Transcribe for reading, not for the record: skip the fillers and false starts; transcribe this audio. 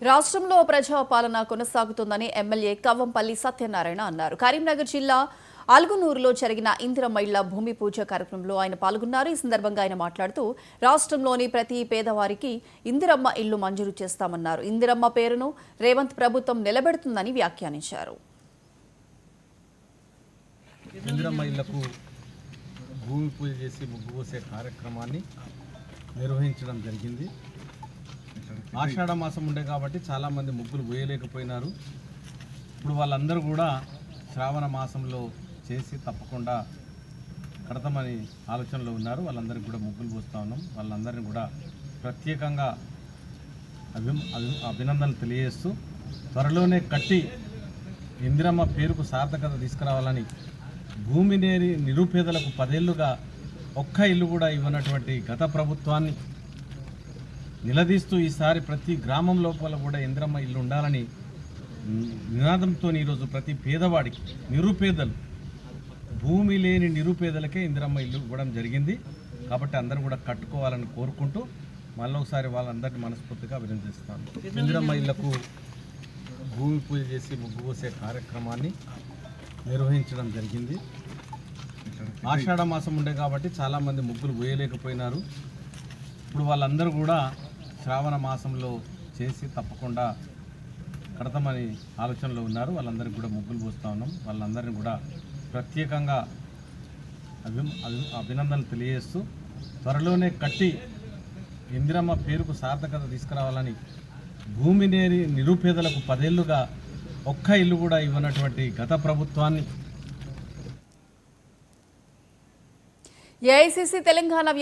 రాష్ట్రంలో ప్రజాపాలన కొనసాగుతుందని ఎమ్మెల్యే కవ్వంపల్లి సత్యనారాయణ అన్నారు. కరీంనగర్ జిల్లా అల్గునూరులో జరిగిన ఇందిరమ్మ ఇళ్ల భూమి పూజ కార్యక్రమంలో ఆయన పాల్గొన్నారు. ఈ సందర్భంగా ఆయన మాట్లాడుతూ రాష్ట్రంలోని ప్రతి పేదవారికి ఇందిరమ్మ ఇల్లు మంజూరు చేస్తామన్నారు. ఇందిరమ్మ పేరును రేవంత్ ప్రభుత్వం నిలబెడుతుందని వ్యాఖ్యానించారు. ఇందిరమ్మ ఇళ్లకు భూమి పూజ చేసి ముగ్గు పోసే కార్యక్రమాన్ని నిర్వహించడం జరిగింది. ఆషాఢ మాసం ఉండే కాబట్టి చాలామంది ముగ్గులు పోయలేకపోయినారు. ఇప్పుడు వాళ్ళందరూ కూడా శ్రావణ మాసంలో చేసి తప్పకుండా కడతామని ఆలోచనలో ఉన్నారు. వాళ్ళందరికీ కూడా ముగ్గులు పోస్తూ ఉన్నాం. వాళ్ళందరినీ కూడా ప్రత్యేకంగా అభినందనలు తెలియజేస్తూ త్వరలోనే కట్టి ఇందిరమ్మ పేరుకు సార్థకత తీసుకురావాలని భూమి నేరి నిరుపేదలకు 10 ఏళ్లుగా ఒక్క ఇల్లు కూడా ఇవ్వనటువంటి గత ప్రభుత్వాన్ని నిలదీస్తూ ఈసారి ప్రతి గ్రామం లోపల కూడా ఇందిరమ్మ ఇల్లు ఉండాలని నినాదంతో ఈరోజు ప్రతి పేదవాడికి నిరుపేదలు భూమి లేని నిరుపేదలకే ఇందిరమ్మ ఇల్లు ఇవ్వడం జరిగింది. కాబట్టి అందరూ కూడా కట్టుకోవాలని కోరుకుంటూ మళ్ళొకసారి వాళ్ళందరినీ మనస్ఫూర్తిగా అభినందిస్తాను. ఇందిరమ్మ ఇళ్లకు భూమి పూజ చేసి ముగ్గు పోసే కార్యక్రమాన్ని నిర్వహించడం జరిగింది. ఆషాఢ మాసం ఉండే కాబట్టి చాలామంది ముగ్గులు పోయలేకపోయినారు. ఇప్పుడు వాళ్ళందరూ కూడా శ్రావణ మాసంలో చేసి తప్పకుండా కడతామని ఆలోచనలో ఉన్నారు. వాళ్ళందరికీ కూడా ముగ్గులు పోస్తూ ఉన్నాం. వాళ్ళందరినీ కూడా ప్రత్యేకంగా అభినందనలు తెలియజేస్తూ త్వరలోనే కట్టి ఇందిరమ్మ పేరుకు సార్థకత తీసుకురావాలని భూమి నేరి నిరుపేదలకు 10 ఏళ్లుగా ఒక్క ఇల్లు కూడా ఇవ్వనటువంటి గత ప్రభుత్వాన్ని ఏఐసీసీ తెలంగాణ